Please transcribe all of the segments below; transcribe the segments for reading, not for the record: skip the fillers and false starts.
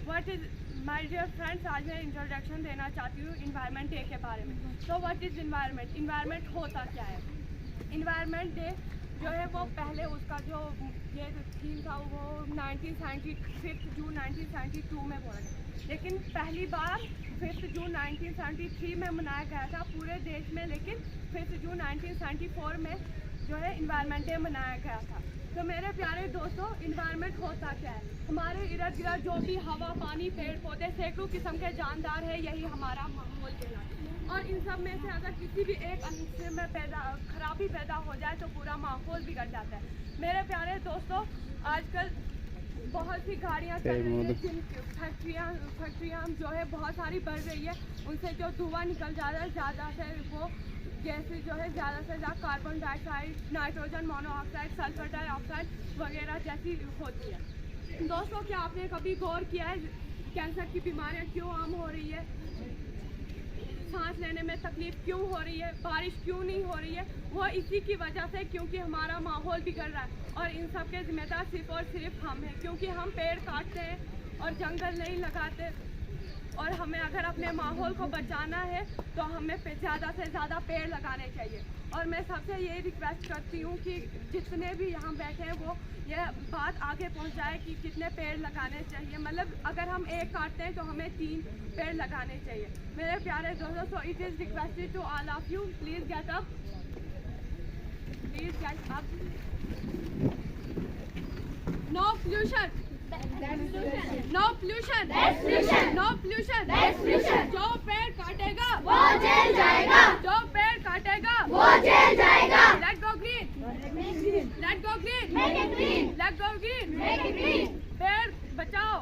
What is my dear friends, आज मैं introduction देना चाहती हूँ इन्वायरमेंट डे के बारे में। तो व्हाट इज इन्वायरमेंट? इन्वायरमेंट होता क्या है? इन्वायरमेंट डे जो है वो पहले उसका जो ये थीम था वो 5 जून 1972 में बोला गया, लेकिन पहली बार 5 जून 1973 में मनाया गया था पूरे देश में, लेकिन 5 जून 1974 में जो है इन्वायरमेंट डे मनाया गया था। तो मेरे प्यारे दोस्तों, इन्वायरमेंट होता क्या है? हमारे इर्द गिर्द जो भी हवा, पानी, पेड़ पौधे, सैकड़ों किस्म के जानदार है, यही हमारा माहौल कहलाता है। और इन सब में से अगर किसी भी एक अंश में खराबी पैदा हो जाए तो पूरा माहौल बिगड़ जाता है। मेरे प्यारे दोस्तों, आजकल बहुत सी गाड़ियाँ चल रही है, जिन फैक्ट्रियाँ जो है बहुत सारी बढ़ रही है, उनसे जो धुआं निकल जा रहा है ज़्यादा से वो गैसें जो है ज़्यादा से ज़्यादा carbon dioxide, nitrogen monoxide, sulphur dioxide वगैरह जैसी होती है। दोस्तों, क्या आपने कभी गौर किया है कैंसर की बीमारियाँ क्यों आम हो रही है? सांस लेने में तकलीफ क्यों हो रही है? बारिश क्यों नहीं हो रही है? वो इसी की वजह से, क्योंकि हमारा माहौल बिगड़ रहा है। और इन सब के जिम्मेदार सिर्फ और सिर्फ हम हैं, क्योंकि हम पेड़ काटते हैं और जंगल नहीं लगाते। और हमें अगर अपने माहौल को बचाना है तो हमें ज़्यादा से ज़्यादा पेड़ लगाने चाहिए। और मैं सबसे यही रिक्वेस्ट करती हूँ कि जितने भी यहाँ बैठे हैं वो ये बात आगे पहुँचाए कि कितने पेड़ लगाने चाहिए। मतलब अगर हम एक काटते हैं तो हमें 3 पेड़ लगाने चाहिए। मेरे प्यारे दोस्तों, so it is requested to all of you, please get up, please get up. No pollution, no pollution, no pollution. जो पेड़ काटेगा वो जेल जाएगा, जो पेड़ काटेगा वो जेल जाएगा। Let go green, let go green, make it green, let go green, make it green. पेड़ बचाओ,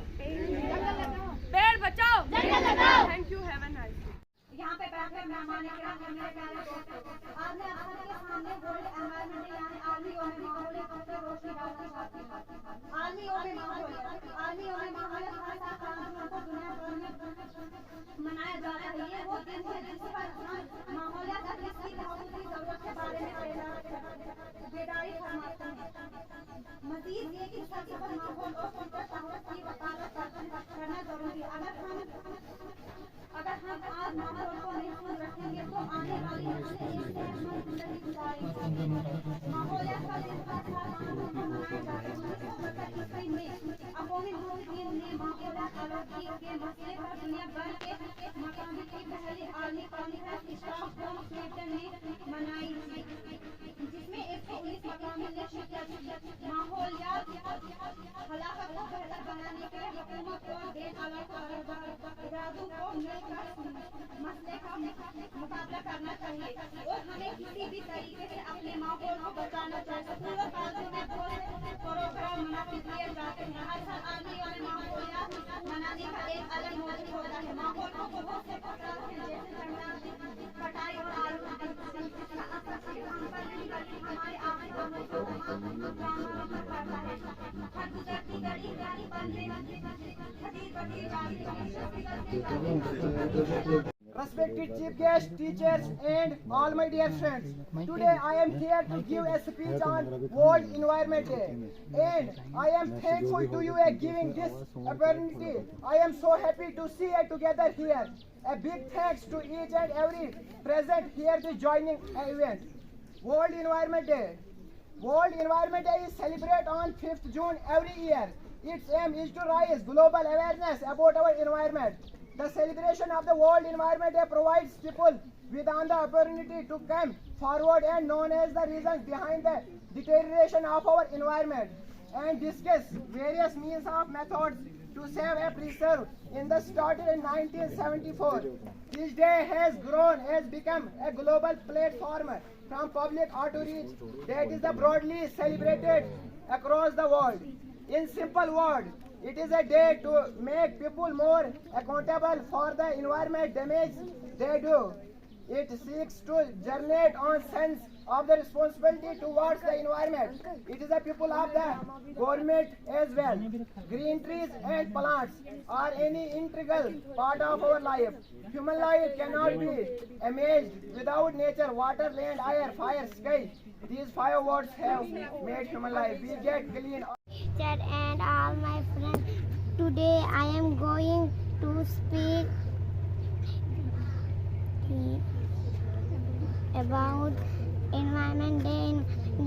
पेड़ बचाओ, जंगल लगाओ। Thank you, have a nice day. यहाँ पे बैठकर मेहमान आज मैं आप सबके सामने वर्ल्ड एनवायरनमेंट डे यानी आर्मी में माहौल पर रोशनी डालना चाहती हूँ। आर्मी में माहौल हर साल को दुनिया भर में मनाया जाता है। ये वो दिन है जिस पर हम माहौलियात की जरूरत के बारे में बेदारी फरमाते हैं। मजीद ये कि सभी पर माहौल और की वकालत करना जरूरी है। अगर हम आज माहौल को महफूज रखेंगे तो आने वाली नस्लें एक सेहतमंद जिंदगी गुजारेंगी। माहौलियात का दिन मनाया जाता है। 1972 ईस्वी में अक़वामी मुत्तहिदा ने माहौलियात आलूगी के मसले पर दुनिया भर के मकामी की पहली आर्मी कॉन्फ्रेंस स्टॉकहोम स्वीडन में मनाई थी, जिसमें 119 मकामी ने शिरकत की। माहौलियात हलाकत को बेहतर बनाने के लिए हुकूमत और देश इरादों को मिलकर मसले का मुकाबला करना चाहिए और हमें किसी भी तरीके से अपने माहौल को बचाना चाहिए। स्कूलों कॉलेजों में बहुत प्रोग्राम मुनक्किद किए जाते हैं। हर साल आर्मी और माहौलियात मनाने का एक अलग मौजूद होता है। माहौल को बहुत से खतरात हैं, जैसे जंगल कटाई और आलूगी का असर सिर्फ हम पर नहीं बल्कि हमारे आने वाले जानवरों पर पड़ता है। हर गुजरती घड़ी गाड़ी Respected chief guests, teachers and all my dear friends, today I am here to give a speech on World Environment Day, and I am thankful to you for giving this opportunity. I am so happy to see you together here. A big thanks to each and every present here to joining event. World Environment Day. World Environment Day is celebrated on 5th June every year. Its aim is to raise global awareness about our environment. The celebration of the World Environment Day provides people with the opportunity to come forward and known as the reasons behind the deterioration of our environment and discuss various means of methods to save and preserve. In the started in 1974, this day has grown, has become a global platform from public outreach that is broadly celebrated across the world. In simple words, it is a day to make people more accountable for the environment damage they do. It seeks to generate on sense of the responsibility towards the environment. It is the people of the government as well. Green trees and plants are any integral part of our life. Human life cannot be imaged without nature, water, land, air, fire, sky. These 5 words have made human life. We get clean. Teacher and all my friends, today I am going to speak about Environment Day.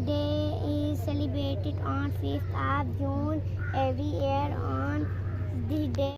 Day is celebrated on 5th of June every year. On the day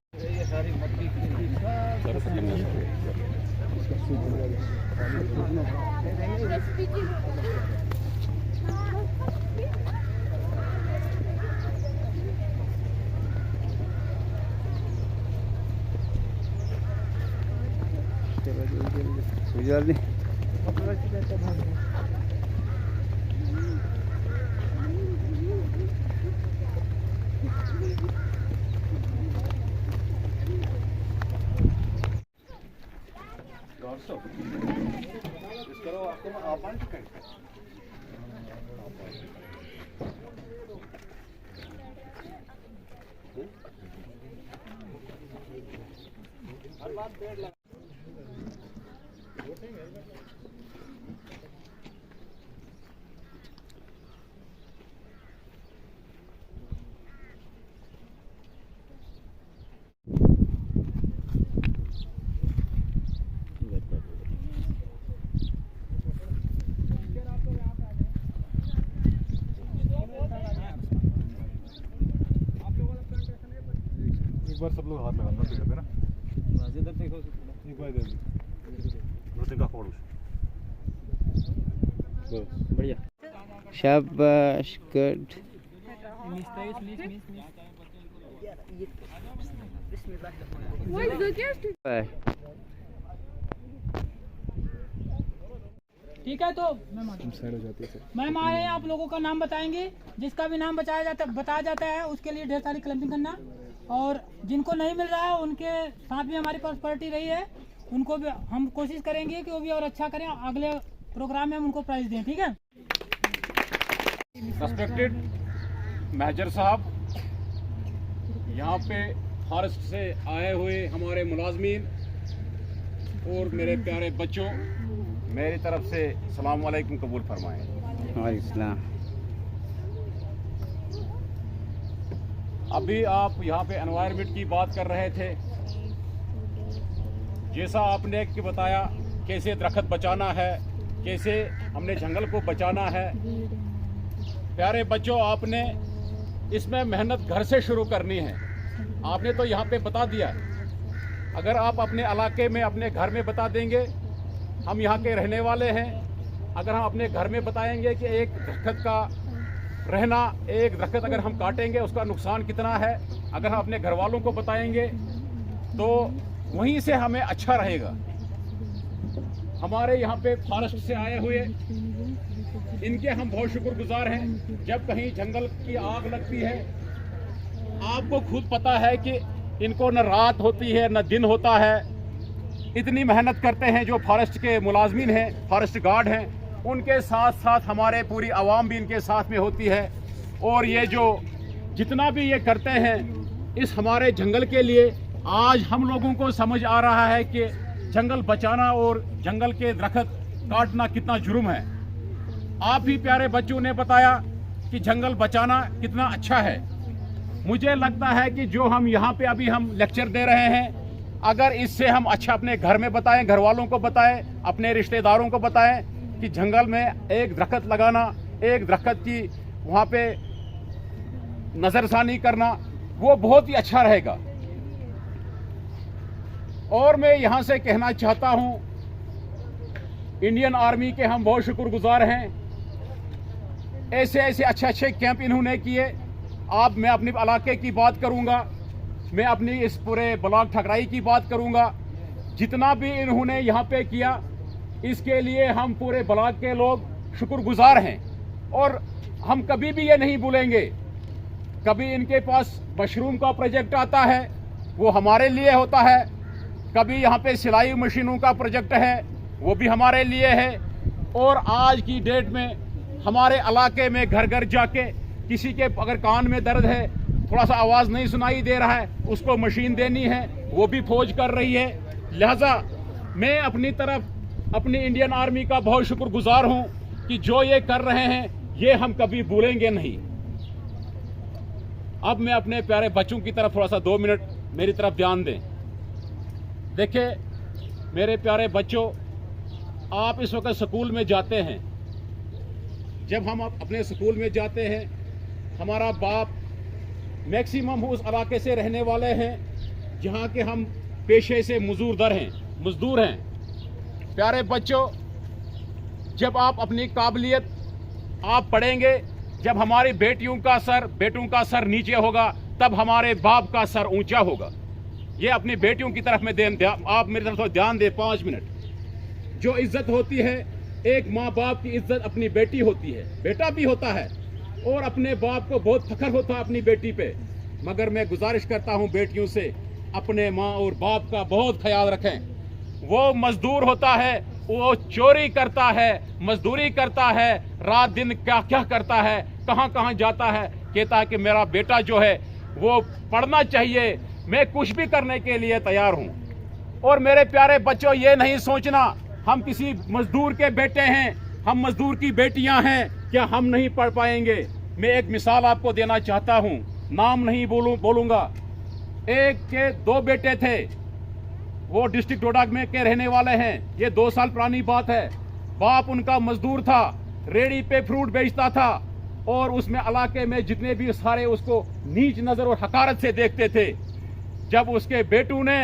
एक बार सब लोग हाथ लगाना पेड़ पे ना एक बार इधर दो तीन का फोड़ बढ़िया शाबाश गुड ठीक है। तो मैम आए हैं, आप लोगों का नाम बताएंगे। जिसका भी नाम बताया जाता है उसके लिए ढेर सारी क्लैंपिंग करना, और जिनको नहीं मिल रहा है उनके साथ भी हमारी पास पार्टी रही है, उनको भी हम कोशिश करेंगे कि वो भी और अच्छा करें। अगले प्रोग्राम में हम उनको प्राइज दें, ठीक है। रेस्पेक्टेड मैनेजर साहब, यहाँ पे फॉरेस्ट से आए हुए हमारे मुलाजमीन और मेरे प्यारे बच्चों, मेरी तरफ से सलाम वालेकुम कबूल फरमाएं। वालेकुम सलाम। अभी आप यहाँ पे एनवायरनमेंट की बात कर रहे थे, जैसा आपने कि बताया कैसे दरख्त बचाना है, कैसे हमने जंगल को बचाना है। प्यारे बच्चों, आपने इसमें मेहनत घर से शुरू करनी है। आपने तो यहाँ पे बता दिया, अगर आप अपने इलाके में अपने घर में बता देंगे, हम यहाँ के रहने वाले हैं, अगर हम अपने घर में बताएंगे कि एक दरख्त का रहना, एक दरख्त अगर हम काटेंगे उसका नुकसान कितना है, अगर हम अपने घर वालों को बताएंगे तो वहीं से हमें अच्छा रहेगा। हमारे यहाँ पे फॉरेस्ट से आए हुए इनके हम बहुत शुक्रगुजार हैं। जब कहीं जंगल की आग लगती है, आपको खुद पता है कि इनको न रात होती है न दिन होता है, इतनी मेहनत करते हैं। जो फॉरेस्ट के मुलाजमीन हैं, फॉरेस्ट गार्ड हैं, उनके साथ साथ हमारे पूरी आवाम भी इनके साथ में होती है। और ये जो जितना भी ये करते हैं इस हमारे जंगल के लिए, आज हम लोगों को समझ आ रहा है कि जंगल बचाना और जंगल के दरख्त काटना कितना जुर्म है। आप ही प्यारे बच्चों ने बताया कि जंगल बचाना कितना अच्छा है। मुझे लगता है कि जो हम यहाँ पे अभी हम लेक्चर दे रहे हैं, अगर इससे हम अच्छा अपने घर में बताएं, घर वालों को बताएं, अपने रिश्तेदारों को बताएं कि जंगल में एक दरख्त लगाना, एक दरख्त की वहाँ पे नज़रसानी करना, वो बहुत ही अच्छा रहेगा। और मैं यहाँ से कहना चाहता हूँ, इंडियन आर्मी के हम बहुत शुक्रगुजार हैं। ऐसे ऐसे अच्छे अच्छे कैंप इन्होंने किए। मैं अपने इलाके की बात करूँगा, मैं अपनी इस पूरे ब्लॉक ठकराई की बात करूँगा। जितना भी इन्होंने यहाँ पे किया, इसके लिए हम पूरे ब्लॉक के लोग शुक्रगुजार हैं। और हम कभी भी ये नहीं भूलेंगे, कभी इनके पास मशरूम का प्रोजेक्ट आता है वो हमारे लिए होता है, कभी यहाँ पे सिलाई मशीनों का प्रोजेक्ट है, वो भी हमारे लिए है। और आज की डेट में हमारे इलाके में घर घर जाके किसी के अगर कान में दर्द है, थोड़ा सा आवाज़ नहीं सुनाई दे रहा है, उसको मशीन देनी है, वो भी फौज कर रही है। लिहाजा मैं अपनी तरफ अपनी इंडियन आर्मी का बहुत शुक्रगुजार हूं कि जो ये कर रहे हैं ये हम कभी भूलेंगे नहीं। अब मैं अपने प्यारे बच्चों की तरफ थोड़ा सा 2 मिनट मेरी तरफ ध्यान दें। देखिए मेरे प्यारे बच्चों, आप इस वक्त स्कूल में जाते हैं। जब हम अपने स्कूल में जाते हैं, हमारा बाप मैक्सिमम उस इलाके से रहने वाले हैं जहाँ के हम पेशे से मजदूर हैं। प्यारे बच्चों, जब आप अपनी काबिलियत आप पढ़ेंगे, जब हमारी बेटों का सर नीचे होगा, तब हमारे बाप का सर ऊंचा होगा। ये अपनी बेटियों की तरफ में आप मेरी तरफ ध्यान दें 5 मिनट। जो इज्जत होती है, एक माँ बाप की इज्जत अपनी बेटी होती है, बेटा भी होता है, और अपने बाप को बहुत फख्र होता है अपनी बेटी पे। मगर मैं गुजारिश करता हूँ बेटियों से, अपने माँ और बाप का बहुत ख्याल रखें। वो मजदूर होता है, वो चोरी करता है, मजदूरी करता है, रात दिन क्या क्या करता है, कहाँ कहाँ जाता है, कहता है कि मेरा बेटा जो है वो पढ़ना चाहिए, मैं कुछ भी करने के लिए तैयार हूँ। और मेरे प्यारे बच्चों, ये नहीं सोचना हम किसी मजदूर के बेटे हैं, हम मजदूर की बेटियां हैं, क्या हम नहीं पढ़ पाएंगे। मैं एक मिसाल आपको देना चाहता हूँ, नाम नहीं बोलूँगा। एक के 2 बेटे थे, वो डिस्ट्रिक्ट डोडा में के रहने वाले हैं। ये 2 साल पुरानी बात है। बाप उनका मजदूर था, रेडी पे फ्रूट बेचता था, और उसमें इलाके में जितने भी सारे उसको नीच नजर और हकारत से देखते थे। जब उसके बेटू ने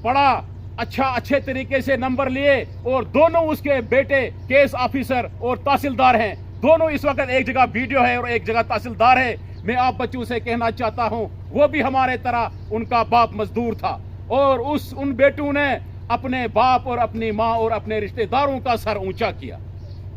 पढ़ा, अच्छे तरीके से नंबर लिए, और दोनों उसके बेटे केस ऑफिसर और तहसीलदार हैं। दोनों इस वक्त एक जगह वीडियो है और एक जगह तहसीलदार है। मैं आप बच्चों से कहना चाहता हूं, वो भी हमारे तरह उनका बाप मजदूर था, और उन बेटों ने अपने बाप और अपनी माँ और अपने रिश्तेदारों का सर ऊंचा किया।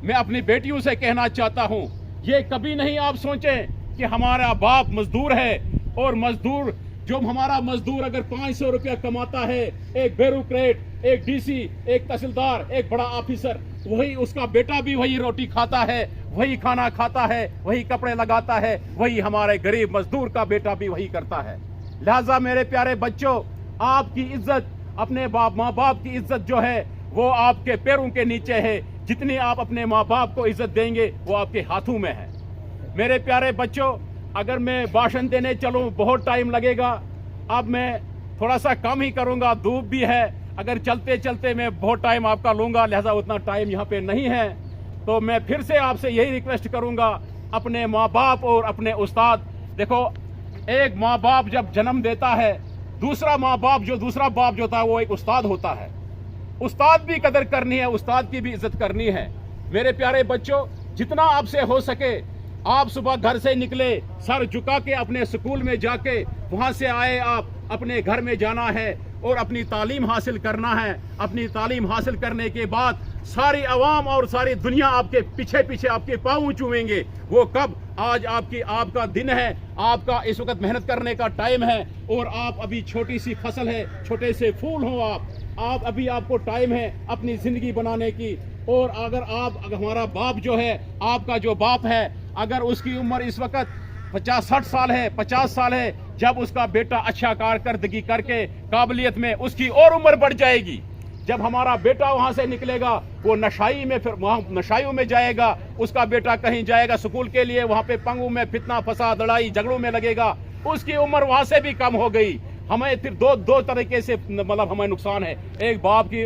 मैं अपनी बेटियों से कहना चाहता हूं, ये कभी नहीं आप सोचें कि हमारा बाप मजदूर है, और मजदूर जो हमारा मजदूर अगर 500 रुपया कमाता है, एक ब्यूरोक्रेट, एक डीसी, एक तहसीलदार, एक बड़ा ऑफिसर, वही उसका बेटा भी वही रोटी खाता है, वही खाना खाता है, वही कपड़े लगाता है, वही हमारे गरीब मजदूर का बेटा भी वही करता है। लिहाजा मेरे प्यारे बच्चों, आपकी इज्जत, अपने माँ बाप की इज्जत जो है वो आपके पैरों के नीचे है। जितनी आप अपने माँ बाप को इज्जत देंगे वो आपके हाथों में है। मेरे प्यारे बच्चों, अगर मैं भाषण देने चलूं बहुत टाइम लगेगा। अब मैं थोड़ा सा कम ही करूंगा, धूप भी है, अगर चलते चलते मैं बहुत टाइम आपका लूंगा, लिहाजा उतना टाइम यहाँ पे नहीं है। तो मैं फिर से आपसे यही रिक्वेस्ट करूंगा, अपने माँ बाप और अपने उस्ताद, देखो एक माँ बाप जब जन्म देता है, दूसरा बाप जो होता है वो एक उस्ताद होता है। उस्ताद भी कदर करनी है, उस्ताद की भी इज्जत करनी है। मेरे प्यारे बच्चों, जितना आपसे हो सके आप सुबह घर से निकले, सर झुका के अपने स्कूल में जाके, वहां से आए आप अपने घर में जाना है और अपनी तालीम हासिल करना है। अपनी तालीम हासिल करने के बाद सारी आवाम और सारी दुनिया आपके पीछे पीछे आपके पाँव चूमेंगे। वो कब? आज आपका दिन है, आपका इस वक्त मेहनत करने का टाइम है, और आप अभी छोटी सी फसल है, छोटे से फूल हो आप अभी आपको टाइम है अपनी जिंदगी बनाने की। और अगर हमारा बाप जो है, आपका जो बाप है, अगर उसकी उम्र इस वक्त 50-60 साल है, 50 साल है, जब उसका बेटा अच्छा कारकर्दगी करके काबिलियत में उसकी और उम्र बढ़ जाएगी। जब हमारा बेटा वहां से निकलेगा, वो नशाई में, फिर वहां नशाइयों में जाएगा, उसका बेटा कहीं जाएगा स्कूल के लिए, वहां पे पंगू में फितना फसाद लड़ाई झगड़ों में लगेगा, उसकी उम्र वहां से भी कम हो गई। हमें फिर दो तरीके से मतलब हमें नुकसान है। एक बाप की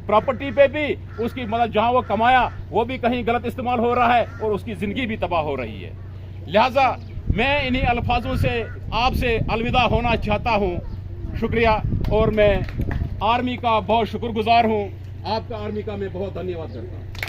प्रॉपर्टी पे भी उसकी मतलब जहां वो कमाया वो भी कहीं गलत इस्तेमाल हो रहा है, और उसकी जिंदगी भी तबाह हो रही है। लिहाजा मैं इन्हीं अल्फाजों से आपसे अलविदा होना चाहता हूं। शुक्रिया, और मैं आर्मी का बहुत शुक्रगुजार हूं। आपका आर्मी का मैं बहुत धन्यवाद करता हूं।